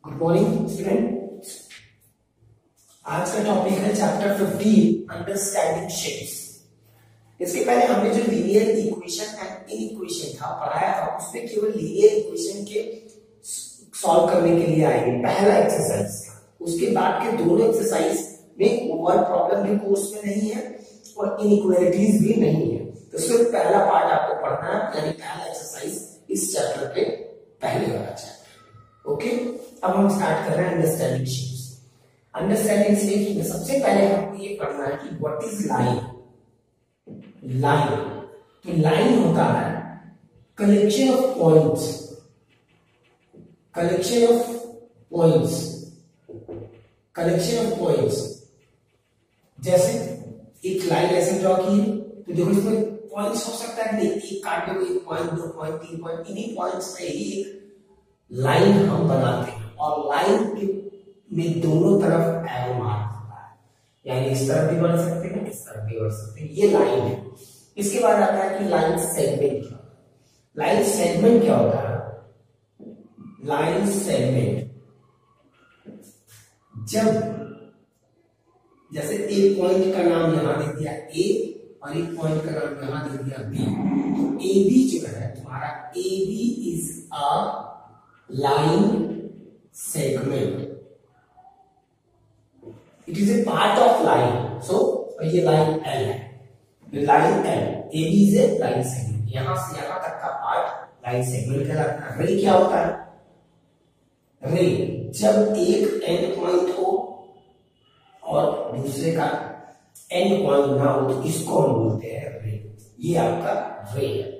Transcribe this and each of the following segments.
Good morning student. आज का topic है चैप्टर 15 अंडरस्टैंडिंग शेप्स। इसके पहले हमने जो लीनियर इक्वेशन एंड इनइक्वेशन था पढ़ाया था, उसमें केवल लीनियर इक्वेशन के सॉल्व करने के लिए आएंगे, पहला एक्सरसाइज था। उसके बाद के दोनों एक्सरसाइज में वर्ड प्रॉब्लम भी कोर्स में नहीं है और इनइक्वालिटीज भी नहीं है। तो सिर्फ पहला पार्ट आपको पढ़ना है, यानी पहला एक्सरसाइज इस चैप्टर के पहले वाला चैप्टर। ओके, अब हम स्टार्ट कर रहे हैं अंडरस्टैंडिंग शेप्स। अंडरस्टैंडिंग शेप्स में सबसे पहले हमको ये पढ़ना है कि व्हाट इज लाइन। लाइन, तो लाइन होता है collection of points, collection of points, collection of points. जैसे एक लाइन ऐसे ड्रॉ की तो देखो इसमें पॉइंट्स हो सकता है, नहीं एक काट लो, एक पॉइंट, दो पॉइंट, तीन पॉइंट, इन्हीं पॉइंट्स से ही एक लाइन हम बनाते हैं और लाइन में दोनों तरफ एरो मार्क होता है, यानी इस तरफ भी बढ़ सकते हैं, इस तरफ भी बढ़ सकते हैं, ये लाइन है। इसके बाद आता है कि लाइन सेगमेंट क्या होता है। लाइन सेगमेंट क्या होता है? लाइन सेगमेंट जब जैसे एक पॉइंट का नाम यहां दे दिया ए और एक पॉइंट का नाम यहां दे दिया बी, तो ए बी जो है तुम्हारा A B is a line segment, it is a part of line. So ये लाइन एल है, line L, A B is a line segment, यहां से यहां तक का पार्ट लाइन सेगमेंट कहलाता है। रे क्या होता है? रे जब एक एंड पॉइंट हो और दूसरे का एंड पॉइंट ना हो तो इसको हम बोलते हैं रे, ये आपका रे है।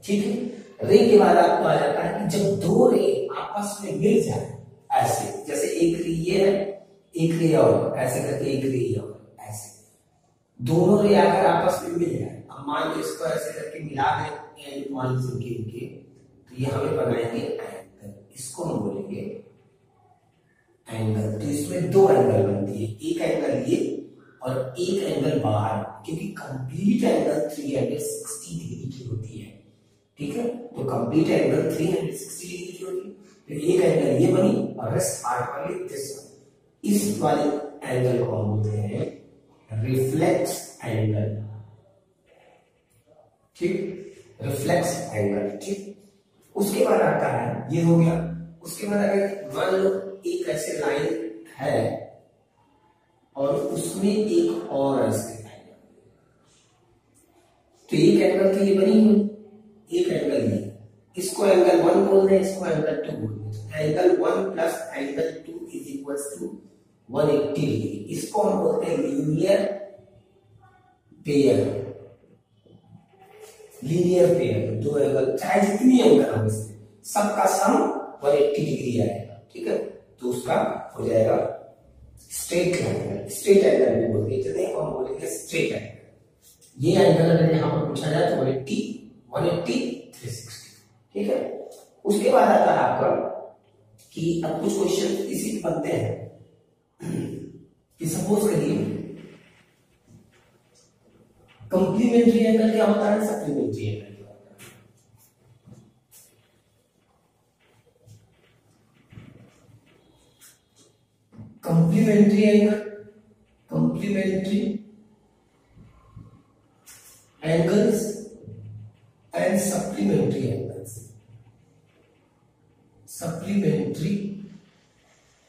ठीक है, रे के बाद आपको आ जाता है कि जब दो रे आपस में मिल जाए, ऐसे जैसे एक रे ये है, एक रे और ऐसे करके एक रे और ऐसे दोनों रे अगर आपस में मिल जाए, अब मान लो इसको ऐसे करके मिला दें एंड पॉइंट इनके, तो ये हमें बनाएंगे एंगल, इसको हम बोलेंगे एंगल। तो इसमें दो एंगल बनती है, एक एंगल ये और एक एंगल बाहर, क्योंकि कंप्लीट एंगल 360 डिग्री की होती है। ठीक है, तो कंप्लीट एंगल 360 डिग्री की होती है, तो एक एंगल ये बनी और रेस्ट पार्ट वाली इस वाले एंगल को हम बोलते हैं रिफ्लेक्स एंगल। ठीक, रिफ्लेक्स एंगल। ठीक, उसके बाद आता है, ये हो गया। उसके बाद अगर मान लो एक ऐसे लाइन है और उसमें एक और ऐसे लाइन, तो एक एंगल तो ये बनी हुई, एक एंगल ये, इसको एंगल 1 बोल रहे हैं, इसको एंगल 2 बोल रहे हैं। Angle 1 plus angle 2 is equals to 180 degree. इसको हम बोलते हैं लीनियर पेयर। लीनियर पेयर, दो एंगल चाहे जितनी एंगल हो इसमें सबका सम 180 डिग्री आएगा। ठीक है, तो उसका हो जाएगा स्ट्रेट एंगल। स्ट्रेट एंगल भी बोलते हैं, चलिए हम बोलेंगे स्ट्रेट एंगल। ये एंगल अगर यहां पर पूछा जाए तो 180, 360। ठीक है, उसके बाद आता है आपका कि अब कुछ क्वेश्चन इसी बनते हैं कि सपोज करिए कंप्लीमेंट्री एंगल क्या होता है, सप्लीमेंट्री एंगल क्या होता है। Complementary angle, complementary angles and supplementary angles, supplementary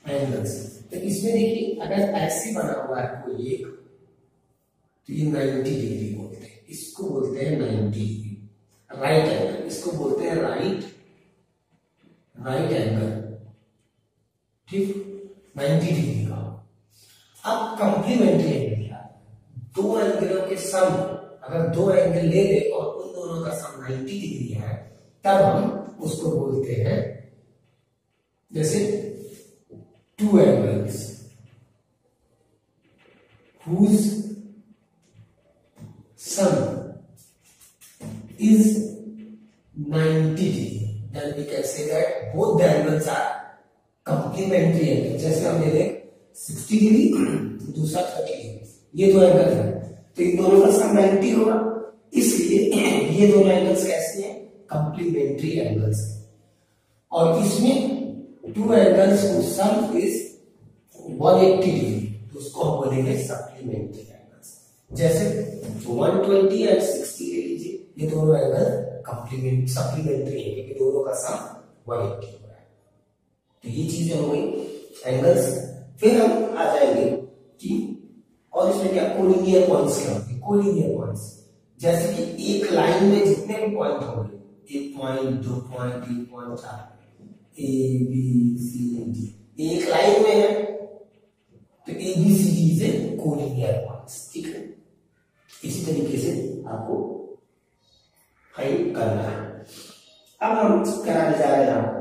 angles. तो इसमें देखिए अगर ऐसे बना हुआ है कोई एक, तो ये 90 डिग्री बोलते हैं, इसको बोलते हैं 90 डिग्री राइट एंगल, इसको बोलते हैं राइट एंगल। ठीक, 90 डिग्री का। अब कंप्लीमेंट्री एंगल क्या? दो एंगलों के सम, अगर दो एंगल ले ले और उन दोनों का सम 90 डिग्री है, तब हम उसको बोलते हैं, जैसे two angles whose sum is 90 degree, then we can say that both the angles are complementary angles। जैसे हम ले लें 60 डिग्री, दूसरा 30 डिग्री, ये दो एंगल है तो इन दोनों का सम 90 होगा, इसलिए ये दोनों एंगल्स कैसे हैं? Complementary angles. और इसमें two angles whose sum is 180 degree, तो उसको हम बोलेंगे सप्लीमेंट्री एंगल्स। जैसे 120 एंड 60 ले लीजिए, ये दोनों एंगल कॉम्प्लीमेंट सप्लीमेंट्री है क्योंकि दोनों का सम 180 हो रहा है। तो ये चीजें हो गई एंगल्स। फिर हम आ जाएंगे कि और इसमें क्या कोलिनियर पॉइंट्स क्या होते हैं, कोलिनियर पॉइंट्स जैसे कि एक लाइन में जितने भी पॉइंट होंगे, 1 point 2 point 3 point 4 B B C डी एक लाइन में है, तो A B C D is a collinear points. ठीक है, इसी तरीके से आपको फाइंड करना है। अब हम कराने जा रहे हैं आपको,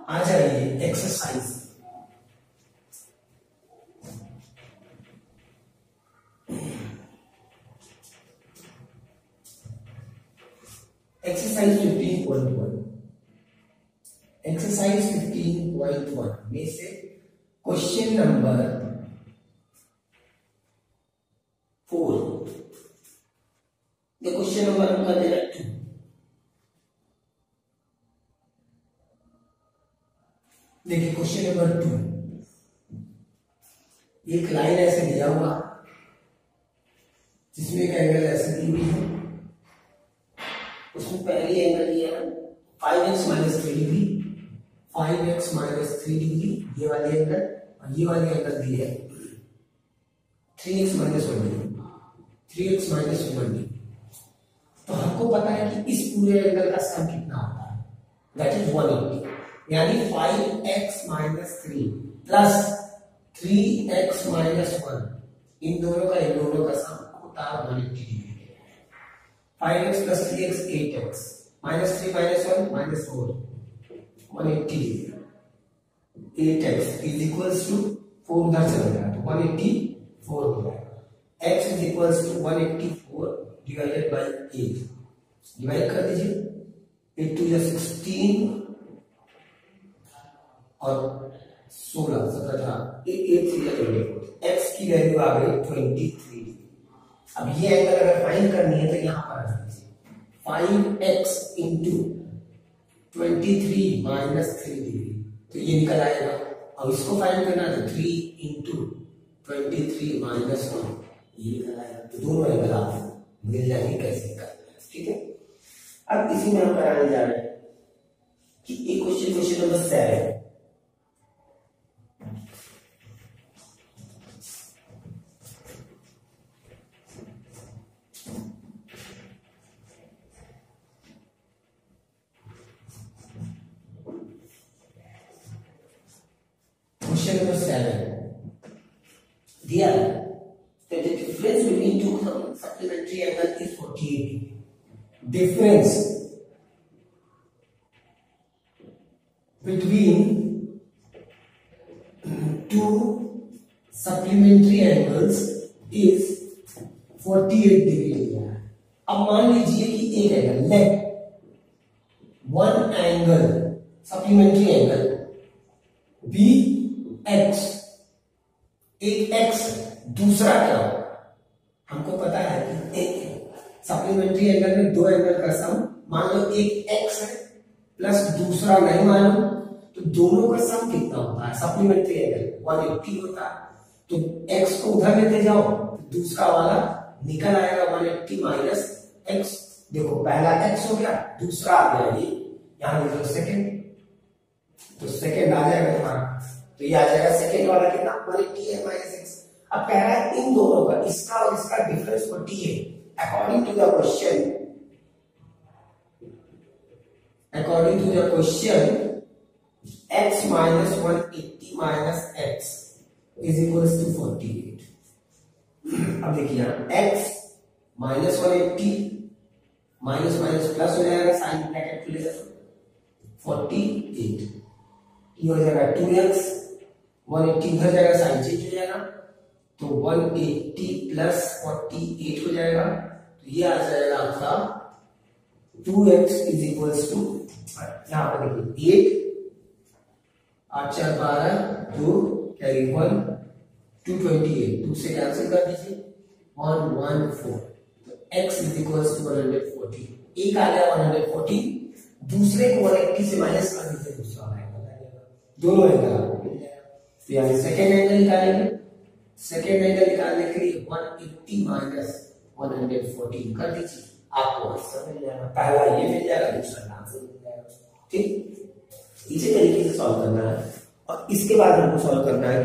आ जाइए एक्सरसाइज। एक्सरसाइज 15.1, एक्सरसाइज 15.1 में से क्वेश्चन नंबर 4, ये क्वेश्चन नंबर हमका दे रहा है 2। देखिए क्वेश्चन नंबर 2, एक लाइन ऐसे दिया हुआ जिसमें एक एंगल ऐसे दी हुई है, उसमें पहली एंगल लिया है 5x - 3 डिग्री, 5x - 3 डिग्री ये वाली एंगल, और ये वाली एंगल दी है 3x - 1 डिग्री, 3x - 1 डिग्री। तो हमको पता है कि इस पूरे एंगल का सम कितना होता है, दैट इज 180, यानी 5x - 3 प्लस 3x - 1 इन दोनों का सम होता है 180 degree. 5x plus 3x 8x minus 3 minus 1 minus 4 180 degree. 8x is equals to 4 उधर चला गया तो 184 हो जाएगा। x is equals to 184 divided by 8, divide कर दीजिए, 8 2 या 16 और 16 17 8 3 या 24, x की वैल्यू आ गई 23। अब ये एंगल अगर फाइंड करनी है तो यहां पर आ जाइए, 5x इंटू 23 माइनस 3 डिग्री, तो ये निकल आएगा। अब इसको फाइंड करना है 3 इंटू 23 माइनस 1, ये निकल आएगा। तो दोनों एंगल आप मिल जाएंगे, कैसे निकालना है। ठीक है, अब इसी में हम कराने जा रहे हैं कि एक क्वेश्चन नंबर 7, Question number 7 दिया that the difference between two supplementary angle is 48 degree. Difference between two supplementary angles is 48 degree लिया है। अब मान लीजिए कि एक angle let one angle supplementary angle be x, एक x दूसरा क्या होगा, हमको पता है कि एक सप्लीमेंट्री एंगल में दो एंगल का सम, मान लो एक x है प्लस दूसरा नहीं मालूम, तो दोनों का सम कितना होता है, सप्लीमेंट्री एंगल 180 होता है। तो x को उधर लेते जाओ तो दूसरा वाला निकल आएगा 180 माइनस x। देखो पहला x हो गया, दूसरा आ गया ये, यहां लिख लो सेकेंड, तो सेकेंड आ जाएगा तुम्हारा, तो ये आ जाएगा सेकेंड वाला कितना 180 है माइनस x। अब कह रहा है इन दोनों का, इसका और इसका डिफरेंस 40 है। According to the question x minus 180 minus x is equals to 48। अब देखिए x minus 180 minus minus plus हो जाएगा, साइन ब्रैकेट खुलेगा 48, ये हो जाएगा 2x, 180 उधर जाएगा, साइन चेंज हो जाएगा, तो 180 प्लस 48 हो जाएगा, तो ये आ जाएगा आपका 2x इज इक्वल्स टू, यहां पर देखिए 8 8 4 12 2 कैरी 1 228, 2 से कैंसिल कर दीजिए 114, तो x इज इक्वल्स टू 140, एक आ गया 140, दूसरे को 180 से माइनस कर देते दूसरा एंगल आ जाएगा, दोनों एंगल आपको मिल जाएगा। तो यहाँ सेकेंड एंगल निकालेंगे, सेकेंड एंगल निकालने के लिए 180 माइनस 114 कर दीजिए, आपको आंसर मिल जाएगा। पहला ये मिल जाएगा, दूसरा आंसर मिल जाएगा। ठीक, इसी तरीके से सॉल्व करना है। और इसके बाद हमको सॉल्व करना है,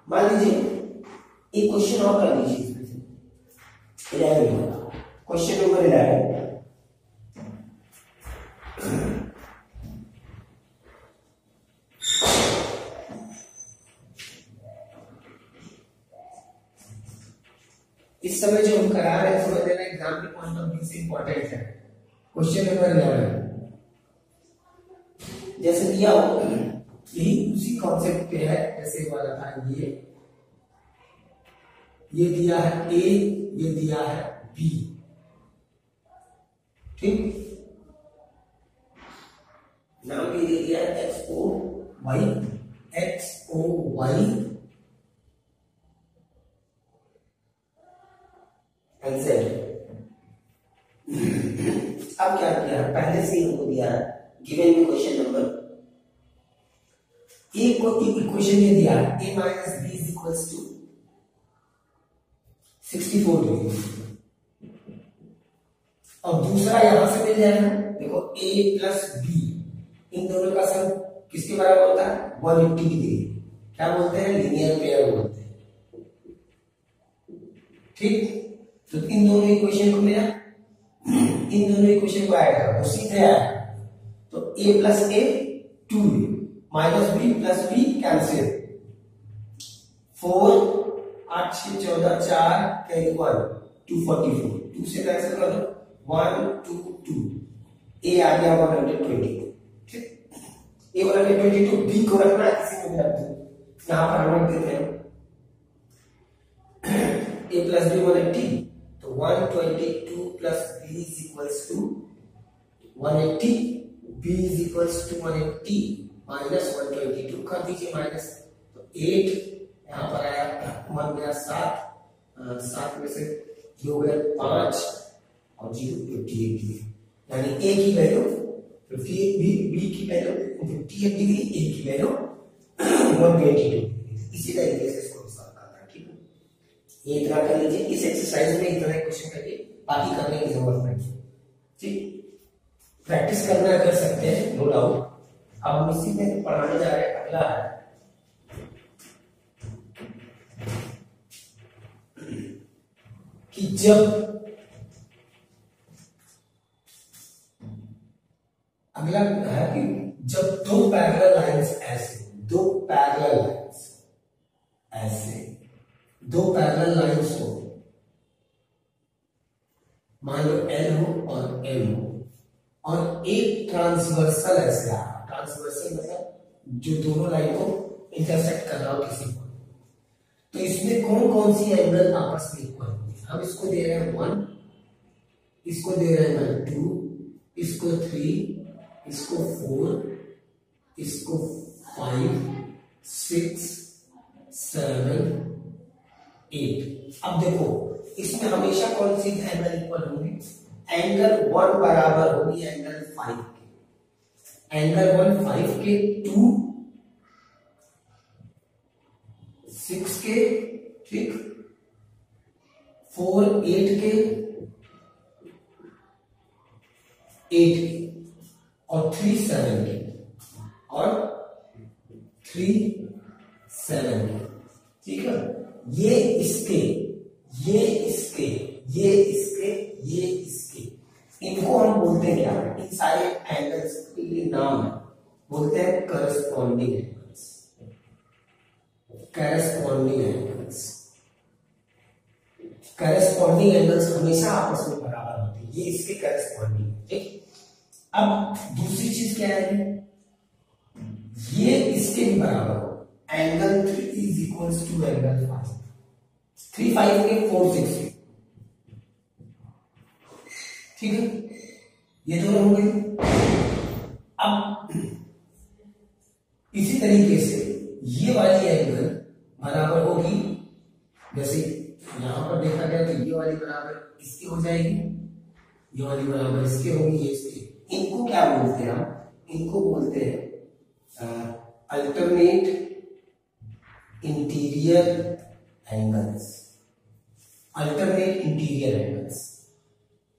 मान लीजिए एक क्वेश्चन और कर लीजिए इसमें से 11, क्वेश्चन नंबर 11। इस समय जो हम करा रहे हैं समझ लेना, एग्जाम के पॉइंट ऑफ व्यू से इंपॉर्टेंट है। क्वेश्चन नंबर 11 जैसे दिया हो, यही उसी कॉन्सेप्ट पे है जैसे वाला था। ये दिया है ए, ये दिया है बी। ठीक, नाम भी दे दिया है X O Y, X O Y and Z. अब क्या किया है, पहले से ही हमको दिया है गिवन में क्वेश्चन नंबर ए को इक्वेशन ये दिया है a minus B is equals to 64 degree. और दूसरा यहां से मिल जाएगा, देखो a प्लस बी, इन दोनों का सम किसके बराबर होता है 180 डिग्री। क्या बोलते हैं, लीनियर पेयर बोलते हैं। ठीक, तो इन दोनों इक्वेशन को मिला, इन दोनों इक्वेशन को ऐड करो, सीधे आएगा। तो a plus a 2 minus B plus B cancel, 4 8 6 14 4 carry 1 244, 2 से कैंसिल कर दो 1 2 2, a आ गया 122। ठीक, a 122, b को रखना है इसी में रख दो, यहां पर हम रख देते हैं a प्लस बी 180, तो 122 plus b is equals to 180, b is equals to 180 minus 122 कर दीजिए माइनस, तो 8 यहाँ पर आया, 1 गया 7, 7 में से हो गया 5 और 0 58 डिग्री, यानी a की वैल्यू 58, b की वैल्यू 58 डिग्री, a की वैल्यू 122 डिग्री। इसी तरीके से इसको सॉल्व करना है। ठीक है, ये इतना कर लीजिए, इस एक्सरसाइज में इतना क्वेश्चन करिए, बाकी करने की जरूरत नहीं। ठीक, प्रैक्टिस करना कर सकते हैं, नो डाउट। अब हम इसी में पढ़ाने जा रहे हैं, अगला है कि जब अगला है कि जब दो पैरेलल लाइंस ऐसे, दो पैरेलल लाइंस ऐसे, दो पैरेलल लाइंस हो, मान लो L हो और M हो, और एक ट्रांसवर्सल ऐसे आ, ट्रांसवर्सल मतलब जो दोनों लाइन को इंटरसेक्ट कर रहा हो किसी को, तो इसमें कौन कौन सी एंगल आपस में इक्वल होंगे। हम इसको दे रहे हैं 1, इसको दे रहे हैं 2, इसको 3, इसको 4, इसको 5 6 7 8। अब देखो इसमें हमेशा कौन सी एंगल इक्वल होंगे, एंगल 1 बराबर होगी एंगल 5 के, एंगल 1 5 के, 2 6 के, ठीक, 4 8 के, 8 के, और 3 7 के, और 3 7 के। ठीक है, ये इसके, ये इसके, ये इसके, ये इसके, इनको हम बोलते हैं क्या, इन सारे एंगल्स के लिए नाम है, बोलते हैं corresponding angles, corresponding angles. Corresponding angles हमेशा आपस में बराबर होते हैं, ये इसके करस्पॉन्डिंग है। ठीक, अब दूसरी चीज क्या है, ये इसके भी बराबर हो, angle 3 is equals to angle 5, 3 5 के 4 6 के। ठीक है, ये दोनों हो गए। अब इसी तरीके से ये वाली एंगल बराबर होगी, जैसे यहां पर देखा गया तो ये वाली बराबर इसकी हो जाएगी, ये वाली बराबर इसके होगी, ये इसके। इनको क्या बोलते हैं हम? इनको बोलते हैं alternate interior angles. Alternate interior angles,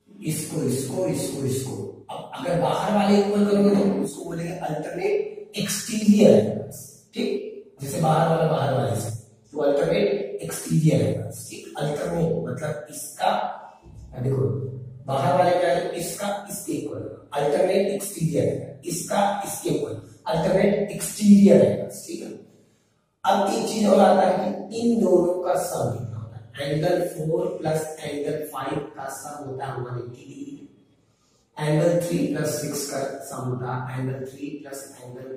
इसको इसको इसको इसको। अब अगर बाहर वाले इक्वल करोगे तो उसको बोलेंगे अल्टरनेट एक्सटीरियर एंगल्स। ठीक, जैसे बाहर वाले से, तो अल्टरनेट एक्सटीरियर एंगल्स। ठीक, अल्टरनेट मतलब इसका, देखो बाहर वाले क्या है, इसका इसके इक्वल, अल्टरनेट एक्सटीरियर, इसका इसके इक्वल, अल्टरनेट एक्सटीरियर एंगल्स। ठीक है। अब एक चीज और आता है कि इन दोनों का सम कितना होता है। एंगल 4 प्लस एंगल 5 का सम होता है 180 डिग्री। एंगल 3 प्लस 6 का सम होता है, एंगल 3 प्लस एंगल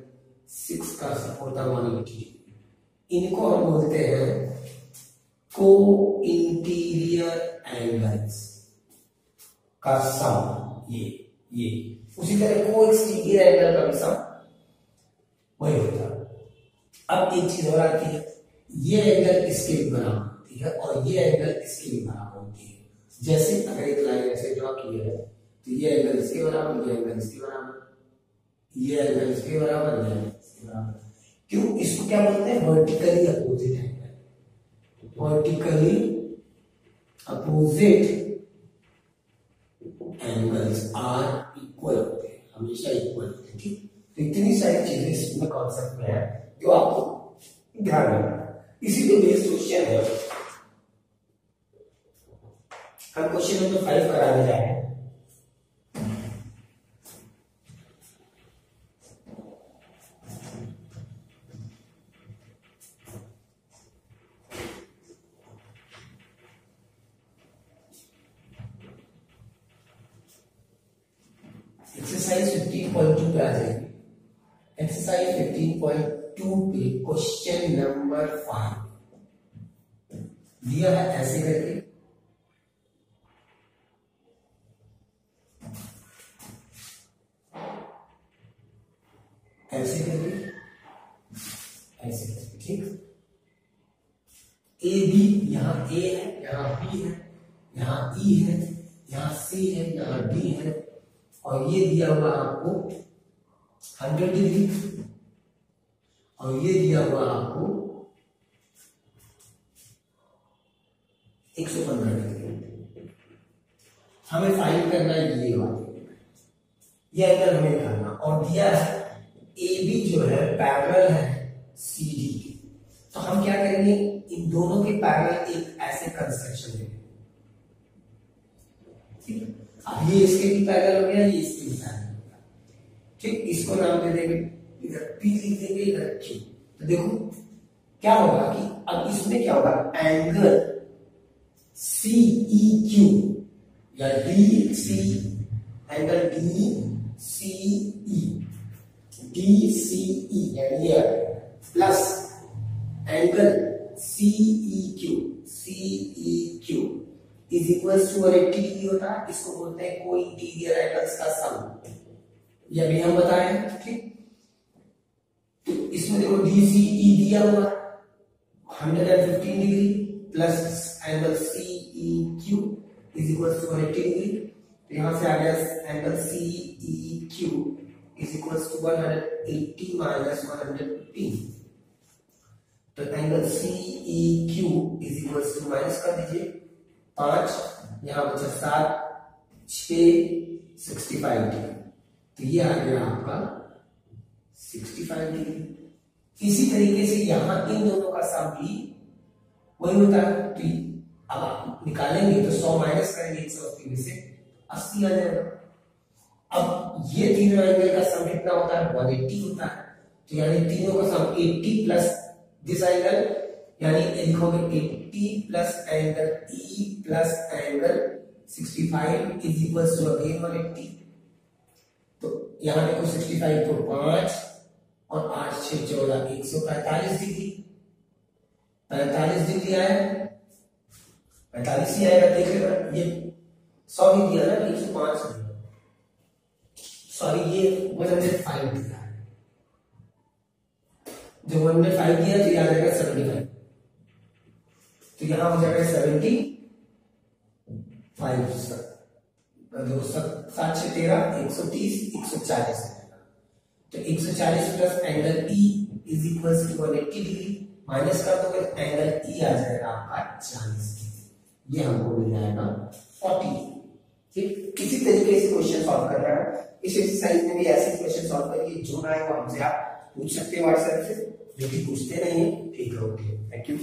6 का सम होता है 180 डिग्री। इनको हम बोलते हैं को इंटीरियर एंगल्स का सम। ये उसी तरह को एक्सटीरियर एंगल का भी सम वही होता है। अब एक चीज और आती है, ये एंगल इसके भी बराबर होती है और ये एंगल इसके भी बराबर होती है। जैसे अगर एक लाइन ऐसे ड्रॉ की है तो ये एंगल इसके बराबर, ये एंगल इसके बराबर, ये एंगल इसके बराबर, ये इसके बराबर। क्यों? इसको क्या बोलते हैं? Vertically opposite angle. Vertically opposite angles are equal होते हैं, हमेशा इक्वल होते हैं। ठीक, तो इतनी सारी चीजें इसमें कॉन्सेप्ट में है जो आपको ध्यान रखना। इसी पे बेस्ड क्वेश्चन है, हम क्वेश्चन नंबर 5 कराने जा रहे हैं। एक्सरसाइज 15.2 पे आ जाएगी। एक्सरसाइज 15.2 पे क्वेश्चन नंबर 5 दिया है ऐसे करके, ऐसे करके, ऐसे करके। ठीक, ए बी, यहाँ ए है, यहाँ बी है, यहाँ ई है, यहाँ सी है, यहाँ डी है, और ये दिया हुआ आपको 100 डिग्री, और ये दिया हुआ आपको 115 डिग्री। हमें फाइंड करना है ये वाला, ये एंगल हमें निकालना, और दिया है ए बी जो है पैरेलल है सी डी के। तो हम क्या करेंगे, इन दोनों के पैरेलल एक ऐसे कंस्ट्रक्शन लेंगे। ठीक है, अब ये इसके भी पैरेलल हो गया, ये इसके भी पैरेलल हो गया। ठीक, इसको नाम दे देंगे, इधर P लिख देंगे, इधर Q। तो देखो क्या होगा कि अब इसमें क्या होगा, एंगल CEQ या DC, एंगल DCE यानी ये plus angle CEQ is equal to 180 degree होता है। इसको बोलते हैं को इंटीरियर एंगल्स का सम, ये भी हम बताए। ठीक, तो इसमें देखो DCE दिया हुआ 115 degree plus angle CEQ is equal to 180 degree. तो यहां से आ गया angle CEQ is equal to 180 minus 115। तो angle CEQ is equal to, minus कर दीजिए 5, यहां बचा 7, 6, 65 डिग्री। तो ये आ गया आपका 65 डिग्री। इसी तरीके से यहां इन दोनों का सम भी वही होता है। तो अब आप निकालेंगे तो 100 माइनस करेंगे 180 में से 80 आ जाएगा। अब ये तीनों एंगल का सम कितना होता है, 180 होता है। तो यानी तीनों का सम 80 प्लस दिस एंगल, यानी लिखोगे 80 plus angle E plus angle 65 is equal to again 180। तो यहां देखो 65 को 5 और 8 6 14 145 डिग्री, 45 डिग्री आया, 45 ही आएगा। देख लेना, ये 100 ही दिया ना, 105 सॉरी, ये 105 दिया है। जब 105 दिया तो याद आएगा 75, तो यहां हो जाएगा 75 देखो 7 6 13 130 140 आएगा। तो 140 plus angle E is equal to 180 degree, minus कर दोगे एंगल ई आ जाएगा आपका 40 डिग्री, ये हमको मिल जाएगा 40। ठीक, इसी तरीके से क्वेश्चन सॉल्व कर रहा है। इस एक्सरसाइज में भी ऐसे क्वेश्चन सॉल्व करिए, जो ना आए वो हमसे आप पूछ सकते हैं व्हाट्सएप से, जो कि पूछते नहीं है। ठीक है, ओके, थैंक यू।